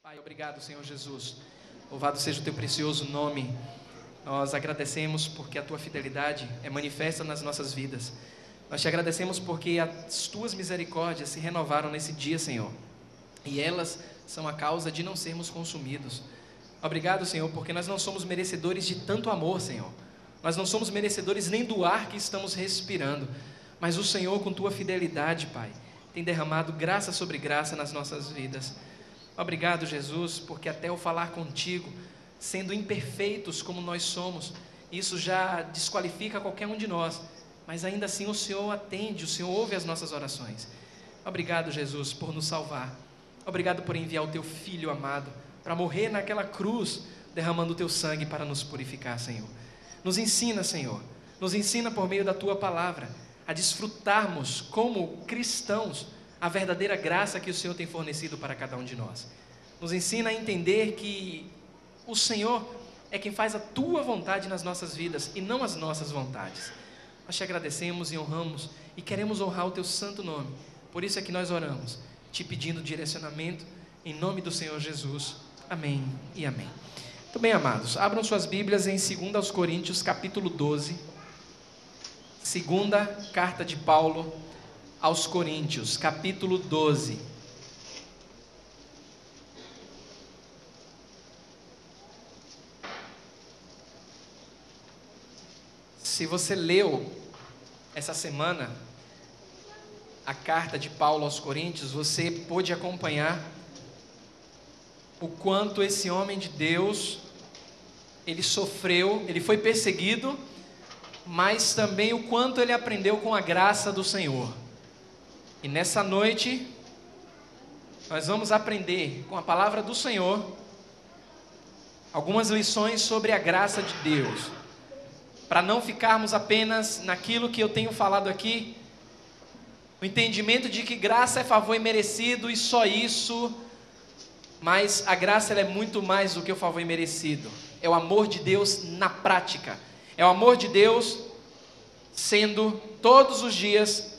Pai, obrigado, Senhor Jesus. Louvado seja o teu precioso nome. Nós agradecemos porque a tua fidelidade é manifesta nas nossas vidas. Nós te agradecemos porque as tuas misericórdias se renovaram nesse dia, Senhor. E elas são a causa de não sermos consumidos. Obrigado, Senhor, porque nós não somos merecedores de tanto amor, Senhor. Nós não somos merecedores nem do ar que estamos respirando. Mas o Senhor, com tua fidelidade, Pai, tem derramado graça sobre graça nas nossas vidas. Obrigado, Jesus, porque até o falar contigo, sendo imperfeitos como nós somos, isso já desqualifica qualquer um de nós, mas ainda assim o Senhor atende, o Senhor ouve as nossas orações. Obrigado, Jesus, por nos salvar. Obrigado por enviar o teu Filho amado para morrer naquela cruz, derramando o teu sangue para nos purificar, Senhor. Nos ensina, Senhor, nos ensina por meio da tua palavra a desfrutarmos como cristãos a verdadeira graça que o Senhor tem fornecido para cada um de nós. Nos ensina a entender que o Senhor é quem faz a tua vontade nas nossas vidas e não as nossas vontades. Nós te agradecemos e honramos e queremos honrar o teu santo nome. Por isso é que nós oramos, te pedindo direcionamento em nome do Senhor Jesus. Amém e amém. Muito bem, amados, abram suas Bíblias em 2 Coríntios capítulo 12. Segunda carta de Paulo aos Coríntios, capítulo 12. Se você leu essa semana a carta de Paulo aos Coríntios, você pôde acompanhar o quanto esse homem de Deus, ele sofreu, ele foi perseguido, mas também o quanto ele aprendeu com a graça do Senhor. E nessa noite, nós vamos aprender com a palavra do Senhor algumas lições sobre a graça de Deus, para não ficarmos apenas naquilo que eu tenho falado aqui, o entendimento de que graça é favor imerecido e só isso, mas a graça ela é muito mais do que o favor imerecido, é o amor de Deus na prática, é o amor de Deus sendo todos os dias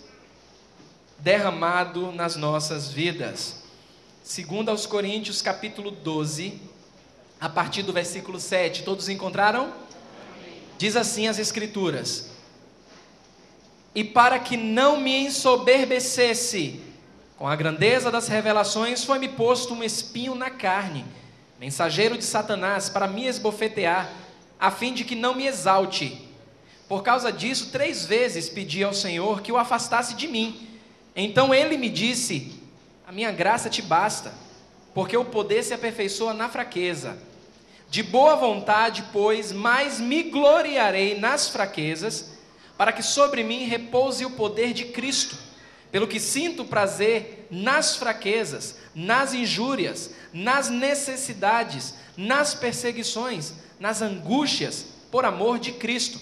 derramado nas nossas vidas. 2 Coríntios capítulo 12, a partir do versículo 7, todos encontraram? Diz assim as Escrituras: e para que não me ensoberbecesse com a grandeza das revelações, foi-me posto um espinho na carne, mensageiro de Satanás, para me esbofetear, a fim de que não me exalte. Por causa disso, 3 vezes pedi ao Senhor que o afastasse de mim. Então ele me disse: a minha graça te basta, porque o poder se aperfeiçoa na fraqueza. De boa vontade, pois, mais me gloriarei nas fraquezas, para que sobre mim repouse o poder de Cristo. Pelo que sinto prazer nas fraquezas, nas injúrias, nas necessidades, nas perseguições, nas angústias, por amor de Cristo.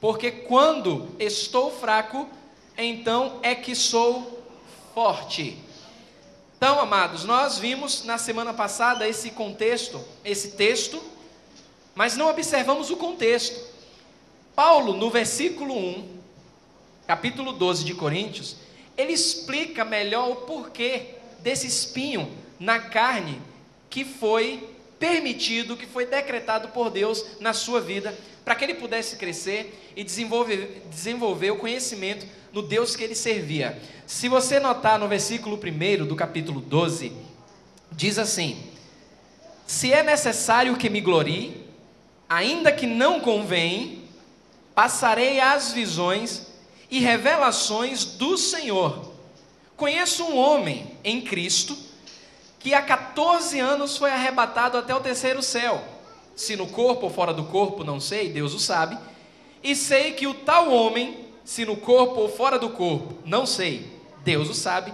Porque quando estou fraco, então é que sou forte. Então, amados, nós vimos na semana passada esse contexto, esse texto, mas não observamos o contexto. Paulo, no versículo 1, capítulo 12 de Coríntios, ele explica melhor o porquê desse espinho na carne que foi permitido, que foi decretado por Deus na sua vida, para que ele pudesse crescer e desenvolver o conhecimento no Deus que ele servia. Se você notar no versículo 1 do capítulo 12, diz assim: se é necessário que me glorie, ainda que não convém, passarei às visões e revelações do Senhor. Conheço um homem em Cristo, que há 14 anos foi arrebatado até o 3º céu. Se no corpo ou fora do corpo, não sei, Deus o sabe. E sei que o tal homem, se no corpo ou fora do corpo, não sei, Deus o sabe,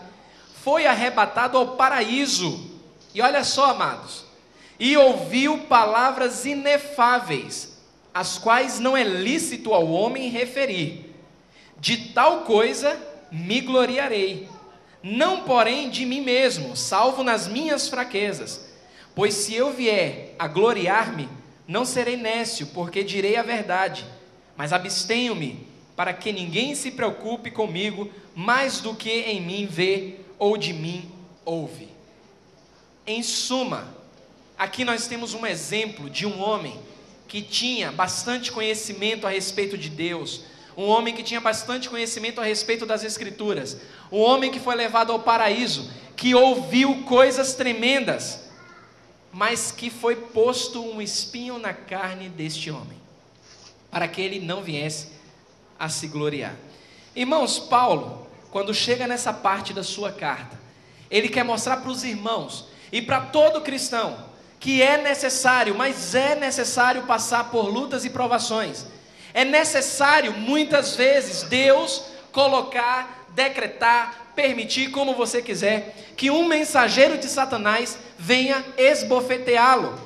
foi arrebatado ao paraíso. E olha só, amados, e ouviu palavras inefáveis, as quais não é lícito ao homem referir. De tal coisa me gloriarei, não porém de mim mesmo, salvo nas minhas fraquezas. Pois se eu vier a gloriar-me, não serei nécio, porque direi a verdade, mas abstenho-me, para que ninguém se preocupe comigo mais do que em mim vê ou de mim ouve. Em suma, Aqui nós temos um exemplo de um homem que tinha bastante conhecimento a respeito de Deus, um homem que tinha bastante conhecimento a respeito das Escrituras, um homem que foi levado ao paraíso, que ouviu coisas tremendas, mas que foi posto um espinho na carne deste homem, para que ele não viesse a se gloriar. Irmãos, Paulo, quando chega nessa parte da sua carta, ele quer mostrar para os irmãos e para todo cristão que é necessário, mas é necessário passar por lutas e provações. É necessário, muitas vezes, Deus colocar, decretar, permitir, como você quiser, que um mensageiro de Satanás venha esbofeteá-lo.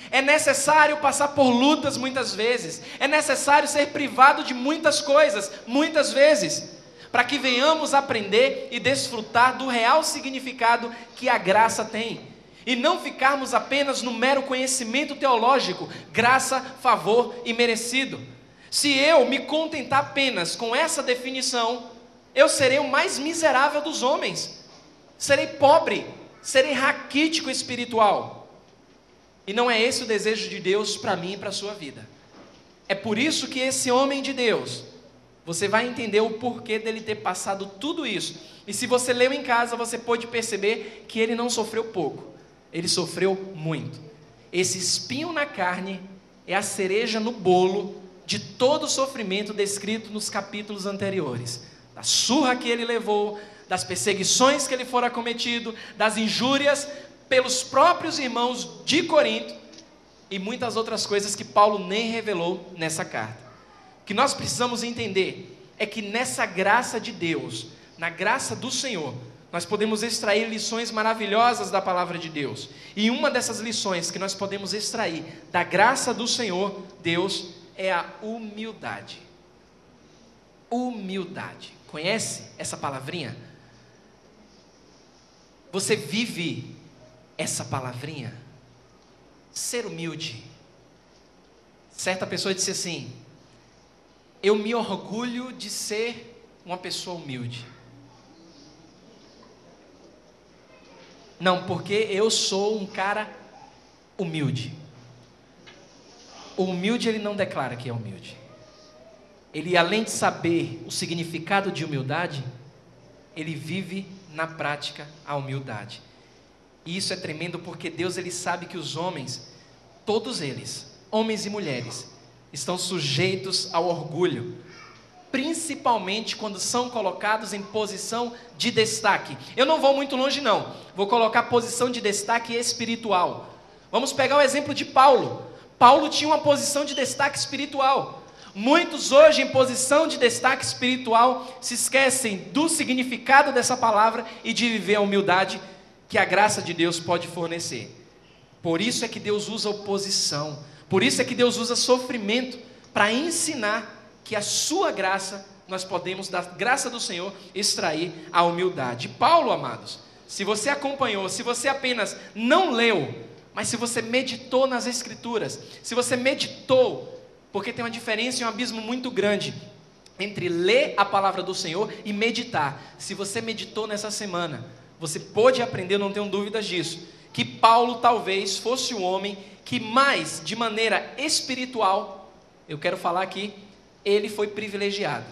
É necessário passar por lutas muitas vezes. É necessário ser privado de muitas coisas, muitas vezes, para que venhamos aprender e desfrutar do real significado que a graça tem. E não ficarmos apenas no mero conhecimento teológico, graça, favor e merecido. Se eu me contentar apenas com essa definição, eu serei o mais miserável dos homens. Serei pobre, serei raquítico espiritual. E não é esse o desejo de Deus para mim e para a sua vida. É por isso que esse homem de Deus, você vai entender o porquê dele ter passado tudo isso. E se você leu em casa, você pode perceber que ele não sofreu pouco. Ele sofreu muito. Esse espinho na carne é a cereja no bolo de todo o sofrimento descrito nos capítulos anteriores. Da surra que ele levou, das perseguições que ele fora cometido, das injúrias pelos próprios irmãos de Corinto e muitas outras coisas que Paulo nem revelou nessa carta. O que nós precisamos entender é que nessa graça de Deus, na graça do Senhor, nós podemos extrair lições maravilhosas da palavra de Deus. E uma dessas lições que nós podemos extrair da graça do Senhor, Deus, é a humildade. Humildade. Conhece essa palavrinha? Você vive essa palavrinha? Ser humilde. Certa pessoa disse assim: eu me orgulho de ser uma pessoa humilde. Não, porque eu sou um cara humilde. O humilde, ele não declara que é humilde. Ele, além de saber o significado de humildade, ele vive na prática a humildade. E isso é tremendo porque Deus, ele sabe que os homens, todos eles, homens e mulheres, estão sujeitos ao orgulho, principalmente quando são colocados em posição de destaque. Eu não vou muito longe não, vou colocar posição de destaque espiritual. Vamos pegar o exemplo de Paulo. Paulo tinha uma posição de destaque espiritual. Muitos hoje em posição de destaque espiritual se esquecem do significado dessa palavra e de viver a humildade que a graça de Deus pode fornecer. Por isso é que Deus usa oposição, por isso é que Deus usa sofrimento para ensinar que a sua graça, nós podemos, da graça do Senhor, extrair a humildade. Paulo, amados, se você acompanhou, se você apenas não leu, mas se você meditou nas Escrituras, se você meditou, porque tem uma diferença e um abismo muito grande entre ler a palavra do Senhor e meditar. Se você meditou nessa semana, você pôde aprender, não tenho dúvidas disso, que Paulo talvez fosse o homem que mais, de maneira espiritual, eu quero falar aqui, ele foi privilegiado.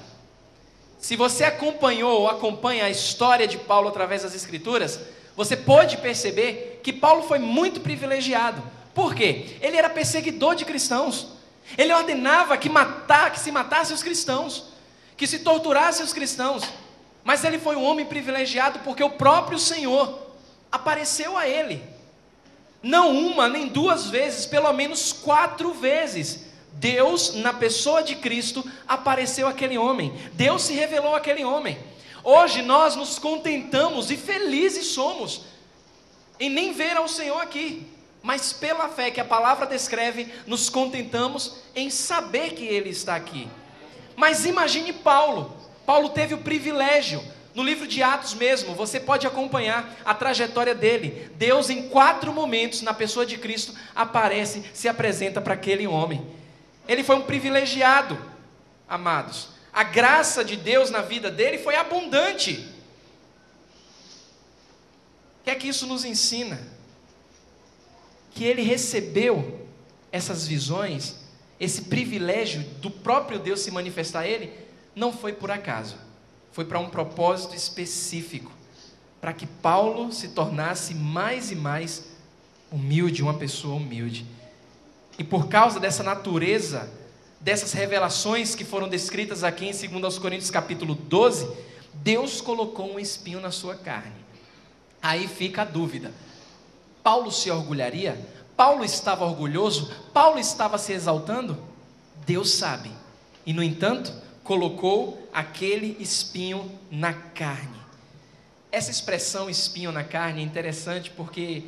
Se você acompanhou ou acompanha a história de Paulo através das Escrituras, você pode perceber que Paulo foi muito privilegiado. Por quê? Ele era perseguidor de cristãos. Ele ordenava que se matasse os cristãos, que se torturasse os cristãos. Mas ele foi um homem privilegiado porque o próprio Senhor apareceu a ele. Não uma, nem duas vezes, pelo menos 4 vezes. Deus, na pessoa de Cristo, apareceu àquele homem. Deus se revelou àquele homem. Hoje nós nos contentamos e felizes somos em nem ver ao Senhor aqui, mas pela fé que a palavra descreve, nos contentamos em saber que Ele está aqui. Mas imagine Paulo. Paulo teve o privilégio, no livro de Atos mesmo, você pode acompanhar a trajetória dele. Deus em 4 momentos, na pessoa de Cristo, aparece, se apresenta para aquele homem. Ele foi um privilegiado, amados. A graça de Deus na vida dele foi abundante. O que é que isso nos ensina? que ele recebeu essas visões, esse privilégio do próprio Deus se manifestar a ele, não foi por acaso, foi para um propósito específico, para que Paulo se tornasse mais e mais humilde, uma pessoa humilde. E por causa dessa natureza, dessas revelações que foram descritas aqui em 2 Coríntios capítulo 12, Deus colocou um espinho na sua carne. Aí fica a dúvida: Paulo se orgulharia? Paulo estava orgulhoso? Paulo estava se exaltando? Deus sabe. E no entanto, colocou aquele espinho na carne. Essa expressão espinho na carne é interessante porque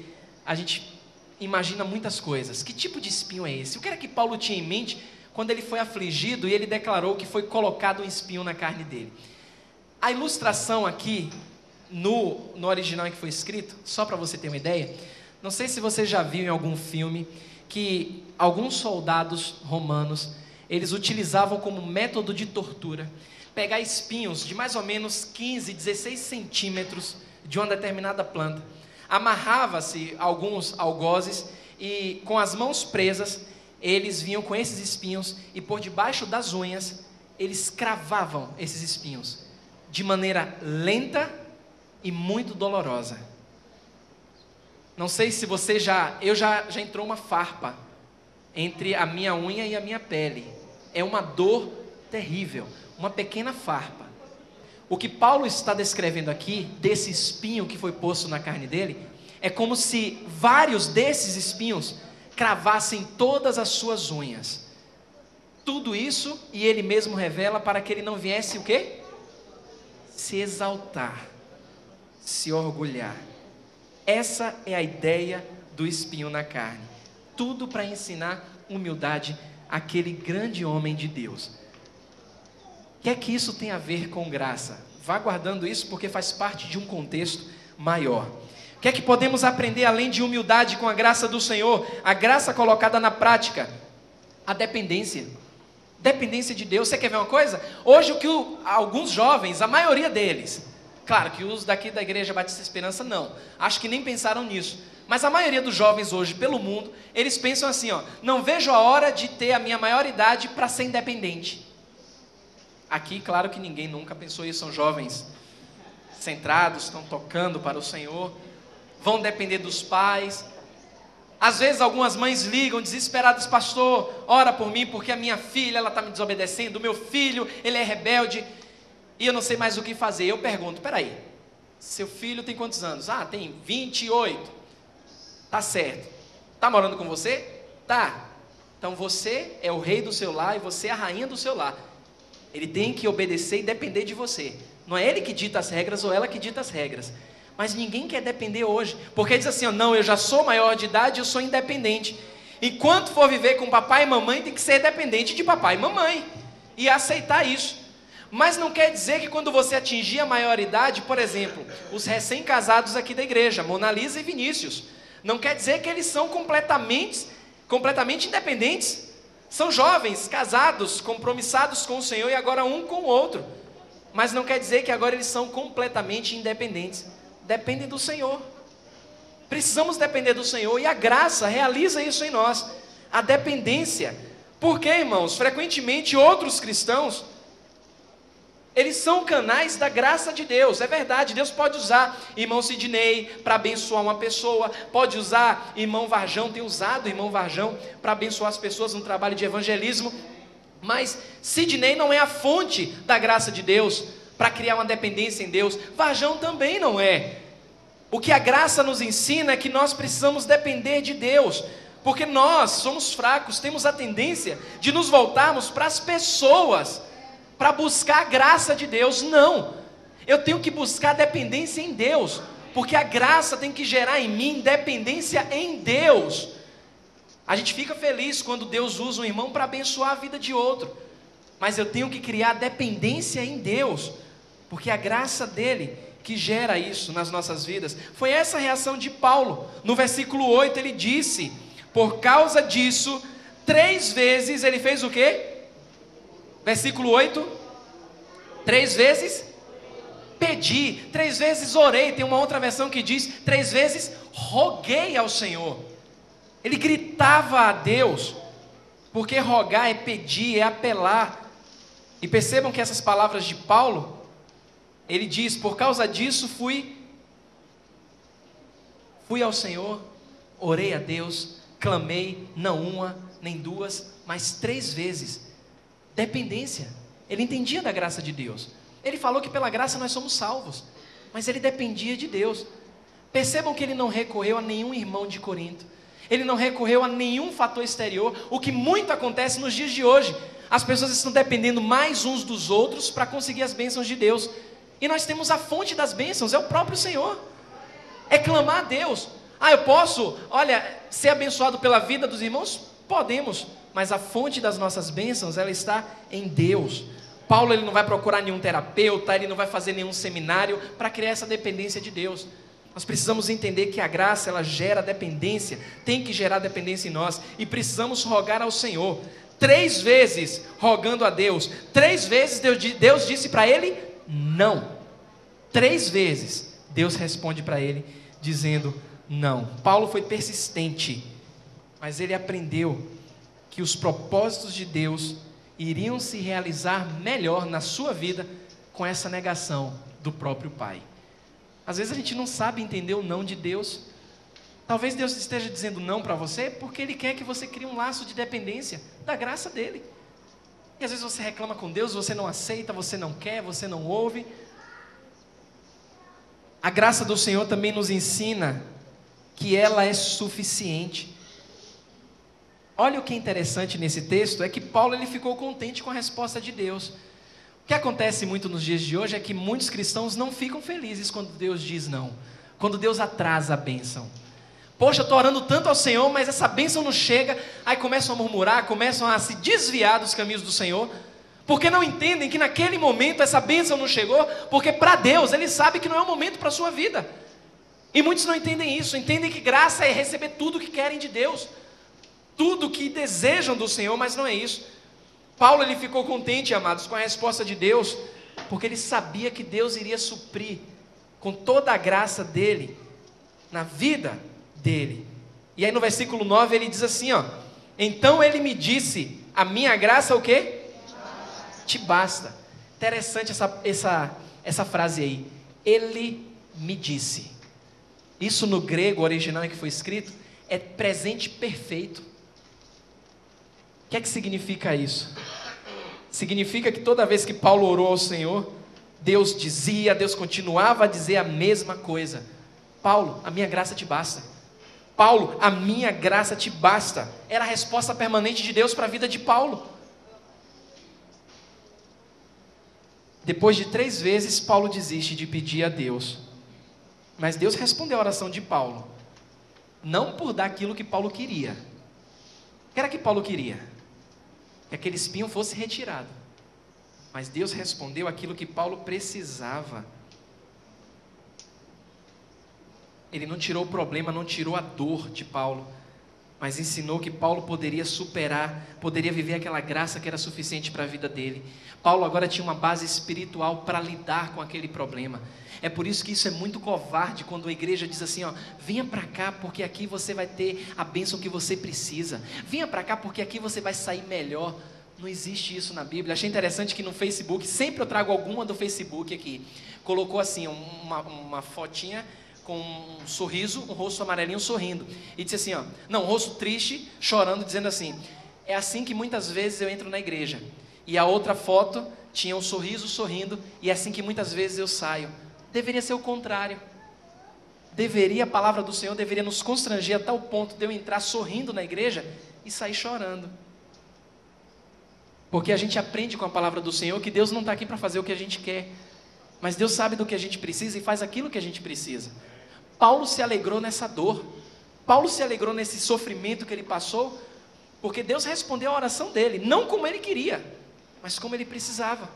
a gente imagina muitas coisas. Que tipo de espinho é esse? O que era que Paulo tinha em mente quando ele foi afligido e ele declarou que foi colocado um espinho na carne dele? A ilustração aqui, no original em que foi escrito, só para você ter uma ideia, não sei se você já viu em algum filme que alguns soldados romanos, eles utilizavam como método de tortura pegar espinhos de mais ou menos 15, 16 centímetros de uma determinada planta. Amarrava-se alguns algozes e com as mãos presas, eles vinham com esses espinhos e por debaixo das unhas, eles cravavam esses espinhos de maneira lenta e muito dolorosa. Não sei se você já entrou uma farpa entre a minha unha e a minha pele. É uma dor terrível, uma pequena farpa. O que Paulo está descrevendo aqui, desse espinho que foi posto na carne dele, é como se vários desses espinhos cravassem todas as suas unhas. Tudo isso, e ele mesmo revela, para que ele não viesse o quê? Se exaltar, se orgulhar. Essa é a ideia do espinho na carne. Tudo para ensinar humildade àquele grande homem de Deus. O que é que isso tem a ver com graça? Vá guardando isso porque faz parte de um contexto maior. O que é que podemos aprender além de humildade com a graça do Senhor? A graça colocada na prática. A dependência. Dependência de Deus. Você quer ver uma coisa? Hoje alguns jovens, a maioria deles, claro que os daqui da Igreja Batista Esperança não, acho que nem pensaram nisso, mas a maioria dos jovens hoje pelo mundo, eles pensam assim, não vejo a hora de ter a minha maioridade para ser independente. Aqui, claro que ninguém nunca pensou isso, são jovens centrados, estão tocando para o Senhor, vão depender dos pais. Às vezes algumas mães ligam desesperadas: pastor, ora por mim porque a minha filha está me desobedecendo, o meu filho, ele é rebelde, e eu não sei mais o que fazer. Eu pergunto: peraí, seu filho tem quantos anos? Tem 28, tá certo, tá morando com você? Tá, então você é o rei do seu lar e você é a rainha do seu lar. Ele tem que obedecer e depender de você. Não é ele que dita as regras ou ela que dita as regras. Mas ninguém quer depender hoje, porque diz assim: não, eu já sou maior de idade, eu sou independente. Enquanto for viver com papai e mamãe, tem que ser dependente de papai e mamãe e aceitar isso. Mas não quer dizer que quando você atingir a maioridade, por exemplo, os recém-casados aqui da igreja, Mona Lisa e Vinícius, não quer dizer que eles são completamente independentes. São jovens, casados, compromissados com o Senhor e agora um com o outro. Mas não quer dizer que agora eles são completamente independentes. Dependem do Senhor. Precisamos depender do Senhor e a graça realiza isso em nós. A dependência. Porque, irmãos, frequentemente outros cristãos, eles são canais da graça de Deus. É verdade, Deus pode usar irmão Sidney para abençoar uma pessoa, pode usar irmão Varjão, tem usado irmão Varjão para abençoar as pessoas no trabalho de evangelismo, mas Sidney não é a fonte da graça de Deus para criar uma dependência em Deus. Varjão também não é. O que a graça nos ensina é que nós precisamos depender de Deus, porque nós somos fracos, temos a tendência de nos voltarmos para as pessoas, para buscar a graça de Deus. Não, eu tenho que buscar dependência em Deus, porque a graça tem que gerar em mim dependência em Deus. A gente fica feliz quando Deus usa um irmão para abençoar a vida de outro, mas eu tenho que criar dependência em Deus, porque a graça dele que gera isso nas nossas vidas. Foi essa a reação de Paulo. No versículo 8 ele disse: por causa disso, 3 vezes ele fez o quê? Versículo 8, 3 vezes pedi, 3 vezes orei. Tem uma outra versão que diz: 3 vezes roguei ao Senhor. Ele gritava a Deus, porque rogar é pedir, é apelar. E percebam que essas palavras de Paulo, ele diz: por causa disso fui ao Senhor, orei a Deus, clamei, não uma, nem duas, mas 3 vezes. Dependência. Ele entendia da graça de Deus. Ele falou que pela graça nós somos salvos, mas ele dependia de Deus. Percebam que ele não recorreu a nenhum irmão de Corinto. Ele não recorreu a nenhum fator exterior, o que muito acontece nos dias de hoje. As pessoas estão dependendo mais uns dos outros para conseguir as bênçãos de Deus. E nós temos a fonte das bênçãos, é o próprio Senhor. É clamar a Deus. Eu posso, ser abençoado pela vida dos irmãos? Podemos, mas a fonte das nossas bênçãos, ela está em Deus. Paulo, ele não vai procurar nenhum terapeuta, ele não vai fazer nenhum seminário para criar essa dependência de Deus. Nós precisamos entender que a graça, ela gera dependência, tem que gerar dependência em nós, e precisamos rogar ao Senhor. 3 vezes rogando a Deus, 3 vezes Deus disse para ele não. 3 vezes Deus responde para ele dizendo não. Paulo foi persistente, mas ele aprendeu que os propósitos de Deus iriam se realizar melhor na sua vida com essa negação do próprio Pai. Às vezes a gente não sabe entender o não de Deus. Talvez Deus esteja dizendo não para você porque Ele quer que você crie um laço de dependência da graça dEle. E às vezes você reclama com Deus, você não aceita, você não quer, você não ouve. A graça do Senhor também nos ensina que ela é suficiente. Olha o que é interessante nesse texto, é que Paulo, ele ficou contente com a resposta de Deus. O que acontece muito nos dias de hoje é que muitos cristãos não ficam felizes quando Deus diz não, quando Deus atrasa a bênção. Poxa, eu estou orando tanto ao Senhor, mas essa bênção não chega. Aí começam a murmurar, começam a se desviar dos caminhos do Senhor, porque não entendem que naquele momento essa bênção não chegou, porque para Deus, Ele sabe que não é o momento para a sua vida. E muitos não entendem isso, entendem que graça é receber tudo que querem de Deus, tudo que desejam do Senhor, mas não é isso. Paulo, ele ficou contente, amados, com a resposta de Deus, porque ele sabia que Deus iria suprir com toda a graça dele, na vida dele. E aí no versículo 9 ele diz assim, então ele me disse, a minha graça o quê? Te basta. Interessante essa frase aí, ele me disse. Isso no grego original em que foi escrito, é presente perfeito. O que é que significa isso? Significa que toda vez que Paulo orou ao Senhor, Deus continuava a dizer a mesma coisa. Paulo, a minha graça te basta. Paulo, a minha graça te basta. Era a resposta permanente de Deus para a vida de Paulo. Depois de 3 vezes, Paulo desiste de pedir a Deus. Mas Deus respondeu a oração de Paulo. Não por dar aquilo que Paulo queria. O que era que Paulo queria? Que aquele espinho fosse retirado. Mas Deus respondeu aquilo que Paulo precisava. Ele não tirou o problema, não tirou a dor de Paulo, mas ensinou que Paulo poderia superar, poderia viver aquela graça que era suficiente para a vida dele. Paulo agora tinha uma base espiritual para lidar com aquele problema. É por isso que isso é muito covarde quando a igreja diz assim, venha para cá porque aqui você vai ter a bênção que você precisa. Venha para cá porque aqui você vai sair melhor. Não existe isso na Bíblia. Achei interessante que no Facebook, sempre eu trago alguma do Facebook aqui, colocou assim, uma fotinha com um sorriso, um rosto amarelinho sorrindo, e disse assim, um rosto triste, chorando, dizendo assim, é assim que muitas vezes eu entro na igreja. E a outra foto tinha um sorriso sorrindo, e é assim que muitas vezes eu saio. Deveria ser o contrário. A palavra do Senhor deveria nos constranger a tal ponto de eu entrar sorrindo na igreja e sair chorando. Porque a gente aprende com a palavra do Senhor que Deus não está aqui para fazer o que a gente quer, mas Deus sabe do que a gente precisa e faz aquilo que a gente precisa. Paulo se alegrou nessa dor, Paulo se alegrou nesse sofrimento que ele passou, porque Deus respondeu a oração dele, não como ele queria, mas como ele precisava.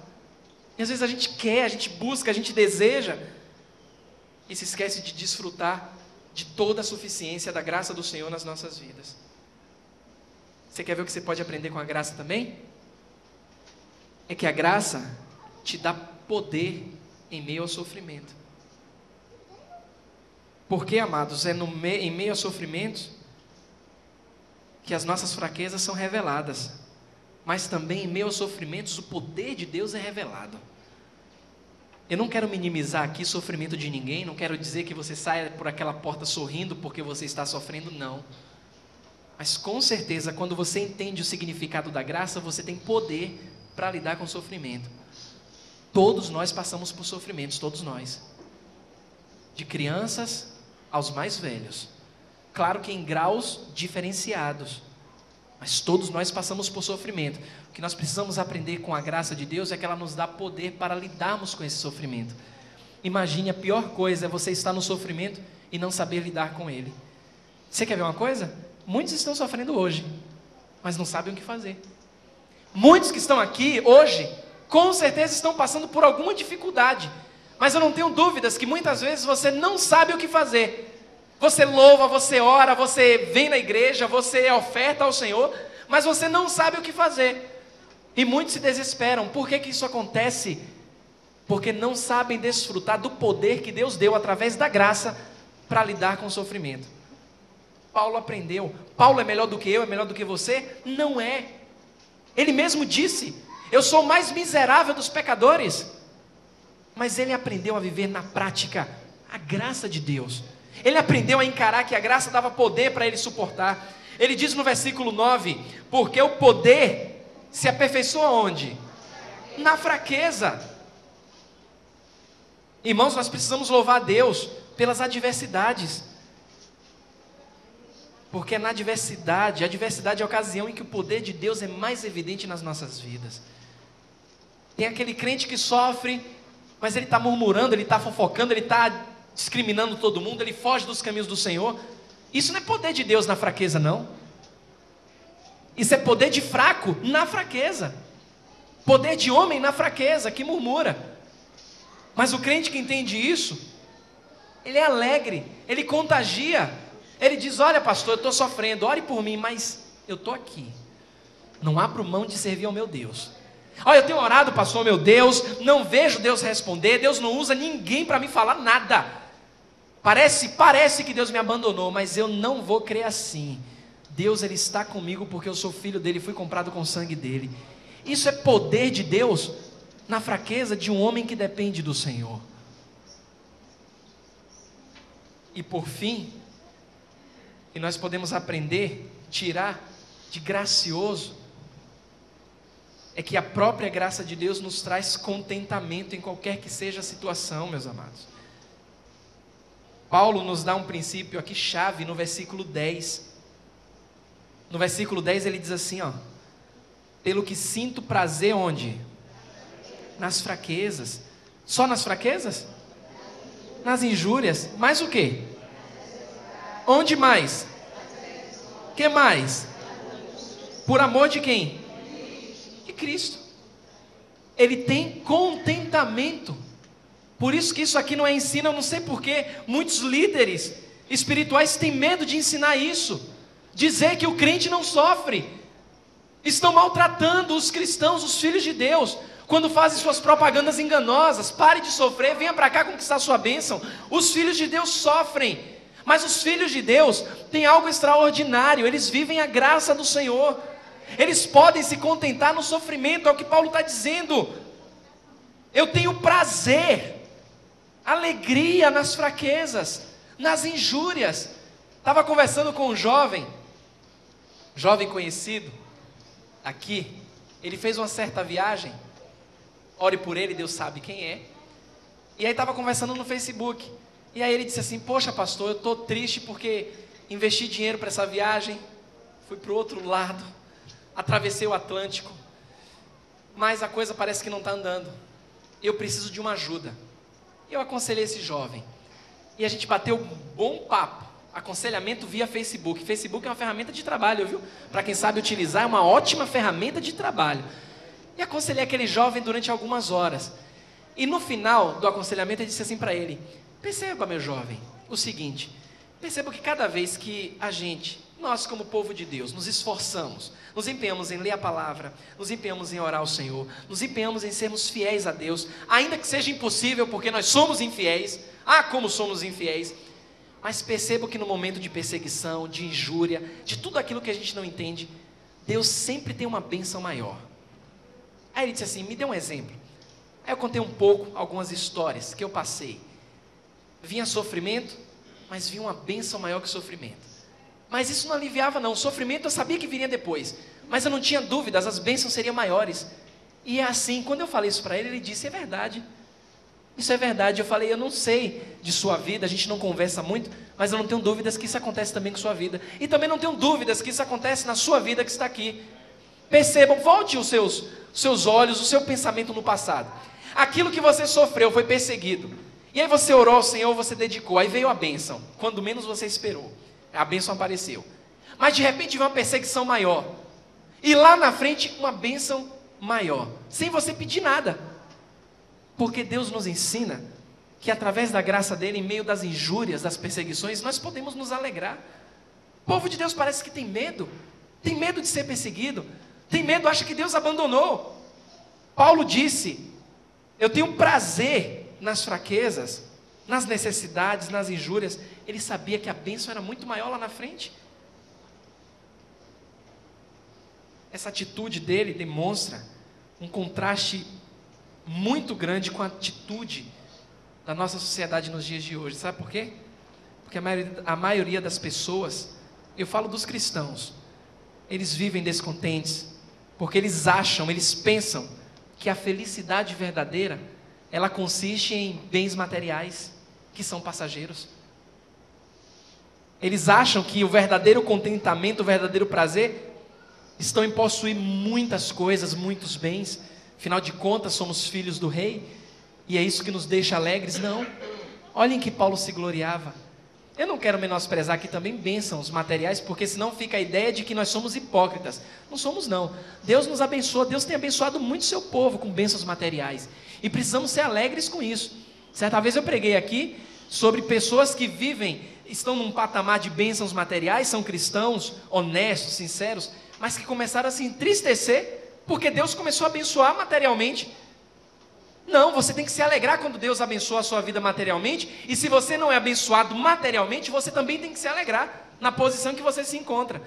E às vezes a gente quer, a gente busca, a gente deseja, e se esquece de desfrutar de toda a suficiência da graça do Senhor nas nossas vidas. Você quer ver o que você pode aprender com a graça também? É que a graça te dá poder em meio ao sofrimento. Porque, amados, em meio a sofrimentos que as nossas fraquezas são reveladas, mas também em meio aos sofrimentos o poder de Deus é revelado. Eu não quero minimizar aqui o sofrimento de ninguém, não quero dizer que você saia por aquela porta sorrindo porque você está sofrendo, não. Mas com certeza, quando você entende o significado da graça, você tem poder para lidar com o sofrimento. Todos nós passamos por sofrimentos, todos nós. De crianças aos mais velhos. Claro que em graus diferenciados. Mas todos nós passamos por sofrimento. O que nós precisamos aprender com a graça de Deus é que ela nos dá poder para lidarmos com esse sofrimento. Imagine, a pior coisa é você estar no sofrimento e não saber lidar com ele. Você quer ver uma coisa? Muitos estão sofrendo hoje, mas não sabem o que fazer. Muitos que estão aqui hoje, com certeza estão passando por alguma dificuldade, mas eu não tenho dúvidas que muitas vezes você não sabe o que fazer. Você louva, você ora, você vem na igreja, você oferta ao Senhor, mas você não sabe o que fazer. E muitos se desesperam. Por que isso acontece? Porque não sabem desfrutar do poder que Deus deu através da graça para lidar com o sofrimento. Paulo aprendeu. Paulo é melhor do que eu, é melhor do que você? Não é. Ele mesmo disse: eu sou o mais miserável dos pecadores. Mas ele aprendeu a viver na prática a graça de Deus. Ele aprendeu a encarar que a graça dava poder para ele suportar. Ele diz no versículo 9: porque o poder se aperfeiçoa onde? Na fraqueza. Irmãos, nós precisamos louvar a Deus pelas adversidades. Porque é na adversidade, a adversidade é a ocasião em que o poder de Deus é mais evidente nas nossas vidas. Tem aquele crente que sofre, mas ele está murmurando, ele está fofocando, ele está discriminando todo mundo, ele foge dos caminhos do Senhor. Isso não é poder de Deus na fraqueza, não. Isso é poder de fraco na fraqueza. Poder de homem na fraqueza, que murmura. Mas o crente que entende isso, ele é alegre, ele contagia. Ele diz: olha pastor, eu estou sofrendo, ore por mim, mas eu estou aqui. Não abro mão de servir ao meu Deus. Olha, eu tenho orado, pastor, meu Deus, não vejo Deus responder, Deus não usa ninguém para me falar nada. Parece que Deus me abandonou, mas eu não vou crer assim. Deus, Ele está comigo porque eu sou filho dEle, fui comprado com o sangue dEle. Isso é poder de Deus na fraqueza de um homem que depende do Senhor. E por fim, que nós podemos aprender, tirar de gracioso, é que a própria graça de Deus nos traz contentamento em qualquer que seja a situação, meus amados. Paulo nos dá um princípio aqui chave no versículo 10. No versículo 10 ele diz assim, ó: pelo que sinto prazer onde? Nas fraquezas. Só nas fraquezas? Nas injúrias. Mais o quê? Onde mais? Que mais? Por amor de quem? De Cristo. Ele tem contentamento. Por isso que isso aqui não é ensino. Eu não sei porque muitos líderes espirituais têm medo de ensinar isso. Dizer que o crente não sofre. Estão maltratando os cristãos, os filhos de Deus, quando fazem suas propagandas enganosas. Pare de sofrer, venha para cá conquistar sua bênção. Os filhos de Deus sofrem, mas os filhos de Deus têm algo extraordinário. Eles vivem a graça do Senhor. Eles podem se contentar no sofrimento. É o que Paulo está dizendo. Eu tenho prazer, alegria nas fraquezas, nas injúrias. Estava conversando com um jovem conhecido aqui. Ele fez uma certa viagem. Ore por ele, Deus sabe quem é. E aí estava conversando no Facebook. E aí ele disse assim: poxa pastor, eu estou triste porque investi dinheiro para essa viagem, fui para o outro lado, atravessei o Atlântico, mas a coisa parece que não está andando. Eu preciso de uma ajuda. Eu aconselhei esse jovem. E a gente bateu um bom papo. Aconselhamento via Facebook. Facebook é uma ferramenta de trabalho, viu? Para quem sabe utilizar, é uma ótima ferramenta de trabalho. E aconselhei aquele jovem durante algumas horas. E no final do aconselhamento eu disse assim para ele: perceba, meu jovem, o seguinte. Perceba que cada vez que nós como povo de Deus, nos esforçamos, nos empenhamos em ler a palavra, nos empenhamos em orar ao Senhor, nos empenhamos em sermos fiéis a Deus, ainda que seja impossível porque nós somos infiéis. Ah, como somos infiéis! Mas perceba que no momento de perseguição, de injúria, de tudo aquilo que a gente não entende, Deus sempre tem uma bênção maior. Aí ele disse assim, me dê um exemplo. Aí eu contei um pouco, algumas histórias que eu passei. Vinha sofrimento, mas vinha uma bênção maior que sofrimento. Mas isso não aliviava não, o sofrimento eu sabia que viria depois, mas eu não tinha dúvidas, as bênçãos seriam maiores. E é assim, quando eu falei isso para ele, ele disse, é verdade. Isso é verdade. Eu falei, eu não sei de sua vida, a gente não conversa muito, mas eu não tenho dúvidas que isso acontece também com sua vida. E também não tenho dúvidas que isso acontece na sua vida que está aqui. Percebam, volte os seus olhos, o seu pensamento no passado. Aquilo que você sofreu foi perseguido. E aí você orou ao Senhor, você dedicou, aí veio a bênção. Quando menos você esperou, a bênção apareceu. Mas de repente veio uma perseguição maior. E lá na frente, uma bênção maior. Sem você pedir nada. Porque Deus nos ensina que através da graça dele, em meio das injúrias, das perseguições, nós podemos nos alegrar. O povo de Deus parece que tem medo de ser perseguido, tem medo, acha que Deus abandonou. Paulo disse, eu tenho prazer nas fraquezas, nas necessidades, nas injúrias. Ele sabia que a bênção era muito maior lá na frente. Essa atitude dele demonstra um contraste muito grande com a atitude da nossa sociedade nos dias de hoje. Sabe por quê? Porque a maioria das pessoas, eu falo dos cristãos, eles vivem descontentes, porque eles acham, eles pensam que a felicidade verdadeira, ela consiste em bens materiais, que são passageiros. Eles acham que o verdadeiro contentamento, o verdadeiro prazer, estão em possuir muitas coisas, muitos bens. Afinal de contas, somos filhos do rei, e é isso que nos deixa alegres. Não, olhem que Paulo se gloriava. Eu não quero menosprezar aqui também bênçãos materiais, porque senão fica a ideia de que nós somos hipócritas. Não somos não. Deus nos abençoa, Deus tem abençoado muito seu povo com bênçãos materiais, e precisamos ser alegres com isso. Certa vez eu preguei aqui sobre pessoas que estão num patamar de bênçãos materiais, são cristãos, honestos, sinceros, mas que começaram a se entristecer, porque Deus começou a abençoar materialmente. Não, você tem que se alegrar quando Deus abençoa a sua vida materialmente. E se você não é abençoado materialmente, você também tem que se alegrar na posição que você se encontra.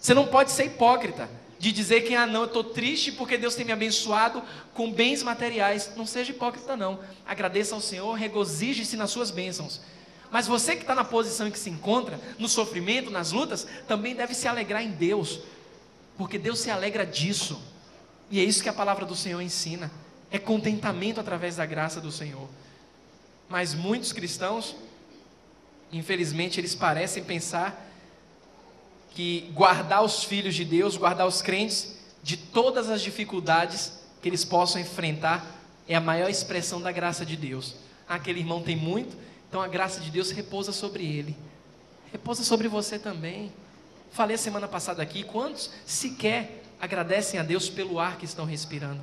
Você não pode ser hipócrita de dizer que, não, eu estou triste porque Deus tem me abençoado com bens materiais. Não seja hipócrita não, agradeça ao Senhor, regozije-se nas suas bênçãos. Mas você que está na posição em que se encontra, no sofrimento, nas lutas, também deve se alegrar em Deus, porque Deus se alegra disso. E é isso que a palavra do Senhor ensina, é contentamento através da graça do Senhor. Mas muitos cristãos, infelizmente, eles parecem pensar que guardar os filhos de Deus, guardar os crentes de todas as dificuldades que eles possam enfrentar, é a maior expressão da graça de Deus. Aquele irmão tem muito, então a graça de Deus repousa sobre ele, repousa sobre você também. Falei a semana passada aqui, quantos sequer agradecem a Deus pelo ar que estão respirando?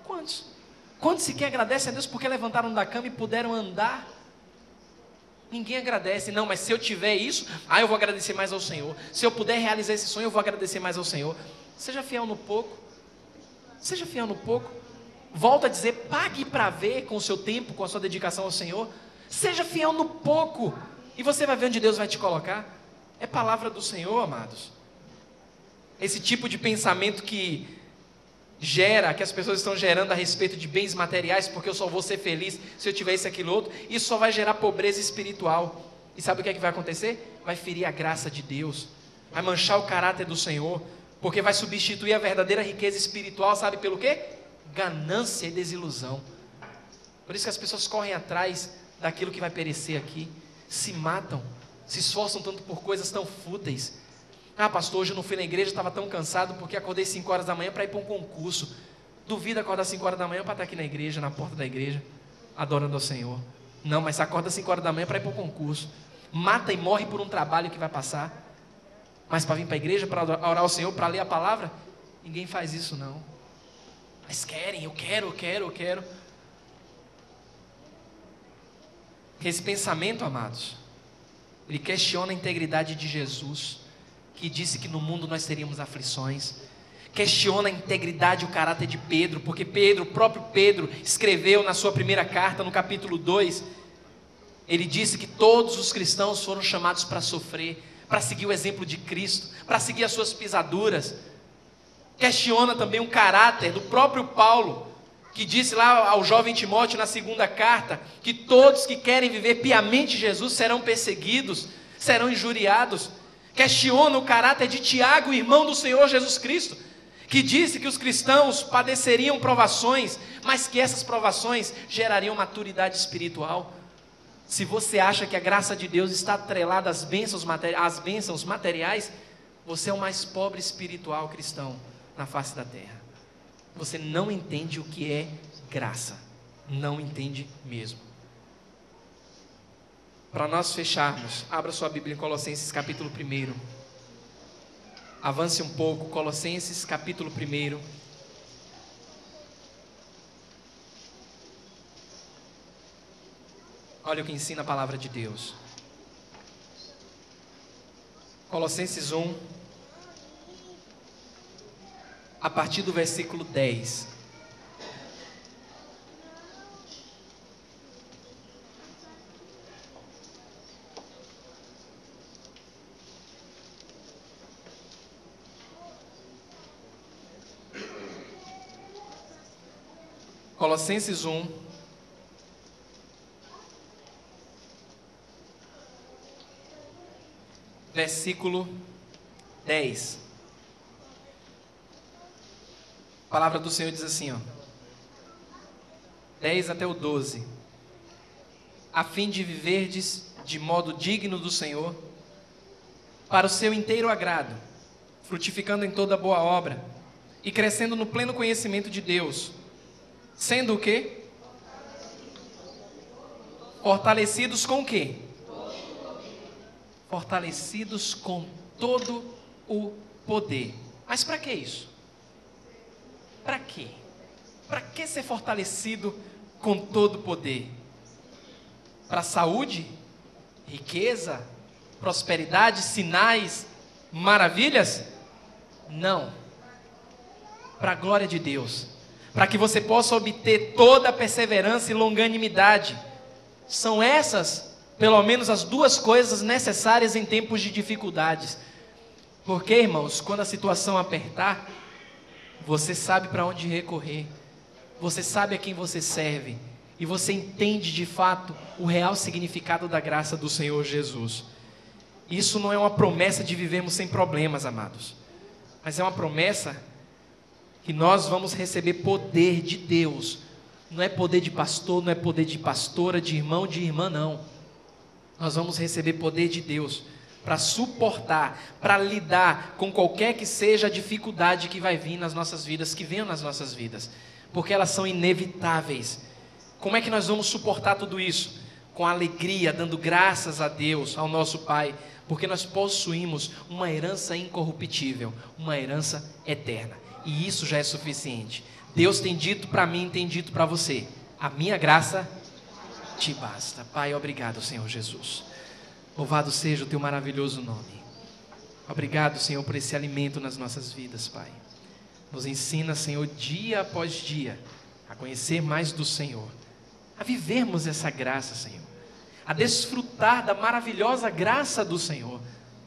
Quantos? Quantos sequer agradecem a Deus porque levantaram da cama e puderam andar? Ninguém agradece. Não, mas se eu tiver isso, eu vou agradecer mais ao Senhor. Se eu puder realizar esse sonho, eu vou agradecer mais ao Senhor. Seja fiel no pouco. Seja fiel no pouco. Volto a dizer, pague para ver com o seu tempo, com a sua dedicação ao Senhor. Seja fiel no pouco, e você vai ver onde Deus vai te colocar. É palavra do Senhor, amados. Esse tipo de pensamento que as pessoas estão gerando a respeito de bens materiais, porque eu só vou ser feliz se eu tiver isso, aquilo, outro, isso só vai gerar pobreza espiritual. E sabe o que é que vai acontecer? Vai ferir a graça de Deus, vai manchar o caráter do Senhor, porque vai substituir a verdadeira riqueza espiritual, sabe pelo quê? Ganância e desilusão. Por isso que as pessoas correm atrás daquilo que vai perecer aqui, se matam, se esforçam tanto por coisas tão fúteis. Pastor, hoje eu não fui na igreja, estava tão cansado porque acordei 5 horas da manhã para ir para um concurso. Duvido acordar 5 horas da manhã para estar aqui na igreja, na porta da igreja, adorando ao Senhor. Não, mas acorda 5 horas da manhã para ir para um concurso. Mata e morre por um trabalho que vai passar. Mas para vir para a igreja, para orar ao Senhor, para ler a palavra, ninguém faz isso não. Mas querem, eu quero. Esse pensamento, amados, ele questiona a integridade de Jesus, que disse que no mundo nós teríamos aflições. Questiona a integridade e o caráter de Pedro, porque o próprio Pedro escreveu na sua primeira carta, no capítulo 2, Ele disse que todos os cristãos foram chamados para sofrer, para seguir o exemplo de Cristo, para seguir as suas pisaduras. Questiona também o caráter do próprio Paulo, que disse lá ao jovem Timóteo na segunda carta, que todos que querem viver piamente Jesus serão perseguidos, serão injuriados. Questiona o caráter de Tiago, irmão do Senhor Jesus Cristo, que disse que os cristãos padeceriam provações, mas que essas provações gerariam maturidade espiritual. Se você acha que a graça de Deus está atrelada às bênçãos materiais, você é o mais pobre espiritual cristão na face da terra. Você não entende o que é graça, não entende mesmo. Para nós fecharmos, abra sua Bíblia em Colossenses capítulo 1. Avance um pouco, Colossenses capítulo 1. Olha o que ensina a palavra de Deus. Colossenses 1, a partir do versículo 10. Colossenses 1, versículo 10. A palavra do Senhor diz assim, 10 até o 12. A fim de viverdes de modo digno do Senhor, para o seu inteiro agrado, frutificando em toda boa obra e crescendo no pleno conhecimento de Deus, sendo o quê? Fortalecidos com o quê? Fortalecidos com todo o poder. Mas para que isso? Para quê? Para que ser fortalecido com todo o poder? Para saúde, riqueza, prosperidade, sinais, maravilhas? Não. Para a glória de Deus. Para que você possa obter toda a perseverança e longanimidade. São essas, pelo menos, as duas coisas necessárias em tempos de dificuldades. Porque, irmãos, quando a situação apertar, você sabe para onde recorrer, você sabe a quem você serve, e você entende de fato o real significado da graça do Senhor Jesus. Isso não é uma promessa de vivermos sem problemas, amados, mas é uma promessa que nós vamos receber poder de Deus. Não é poder de pastor, não é poder de pastora, de irmão, de irmã, não. Nós vamos receber poder de Deus para suportar, para lidar com qualquer que seja a dificuldade que vai vir nas nossas vidas, que venham nas nossas vidas, porque elas são inevitáveis. Como é que nós vamos suportar tudo isso? Com alegria, dando graças a Deus, ao nosso Pai, porque nós possuímos uma herança incorruptível, uma herança eterna, e isso já é suficiente. Deus tem dito para mim, tem dito para você: a minha graça te basta. Pai, obrigado, Senhor Jesus. Louvado seja o teu maravilhoso nome. Obrigado, Senhor, por esse alimento nas nossas vidas, Pai. Nos ensina, Senhor, dia após dia, a conhecer mais do Senhor, a vivermos essa graça, Senhor, a desfrutar da maravilhosa graça do Senhor.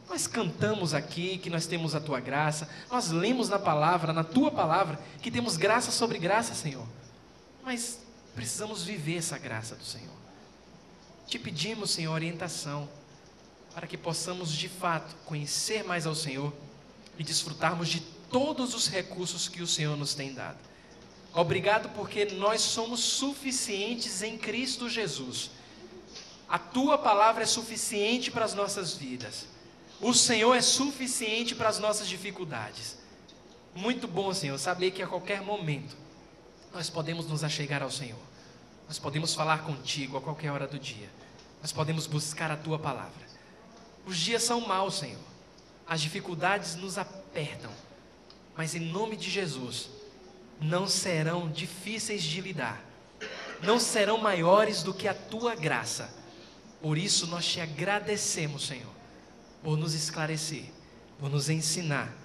Nós cantamos aqui que nós temos a tua graça, nós lemos na palavra, na tua palavra, que temos graça sobre graça, Senhor, mas precisamos viver essa graça do Senhor. Te pedimos, Senhor, orientação, para que possamos de fato conhecer mais ao Senhor e desfrutarmos de todos os recursos que o Senhor nos tem dado. Obrigado porque nós somos suficientes em Cristo Jesus. A tua palavra é suficiente para as nossas vidas. O Senhor é suficiente para as nossas dificuldades. Muito bom, Senhor, saber que a qualquer momento nós podemos nos achegar ao Senhor. Nós podemos falar contigo a qualquer hora do dia. Nós podemos buscar a tua palavra. Os dias são maus, Senhor. As dificuldades nos apertam. Mas em nome de Jesus, não serão difíceis de lidar. Não serão maiores do que a tua graça. Por isso nós te agradecemos, Senhor, por nos esclarecer, por nos ensinar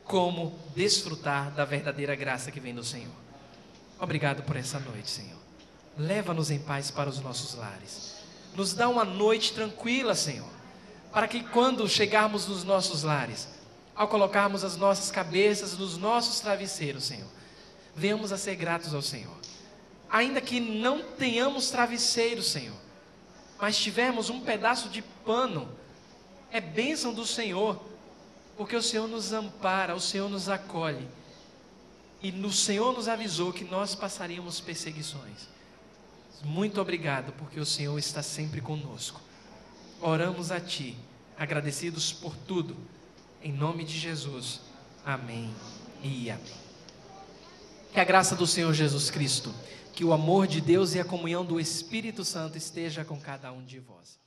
como desfrutar da verdadeira graça que vem do Senhor. Obrigado por essa noite, Senhor. Leva-nos em paz para os nossos lares. Nos dá uma noite tranquila, Senhor, para que quando chegarmos nos nossos lares, ao colocarmos as nossas cabeças nos nossos travesseiros, Senhor, venhamos a ser gratos ao Senhor. Ainda que não tenhamos travesseiro, Senhor, mas tivermos um pedaço de pano, é bênção do Senhor, porque o Senhor nos ampara, o Senhor nos acolhe, e o Senhor nos avisou que nós passaríamos perseguições. Muito obrigado, porque o Senhor está sempre conosco. Oramos a Ti, agradecidos por tudo, em nome de Jesus. Amém e amém. Que a graça do Senhor Jesus Cristo, que o amor de Deus e a comunhão do Espírito Santo esteja com cada um de vós.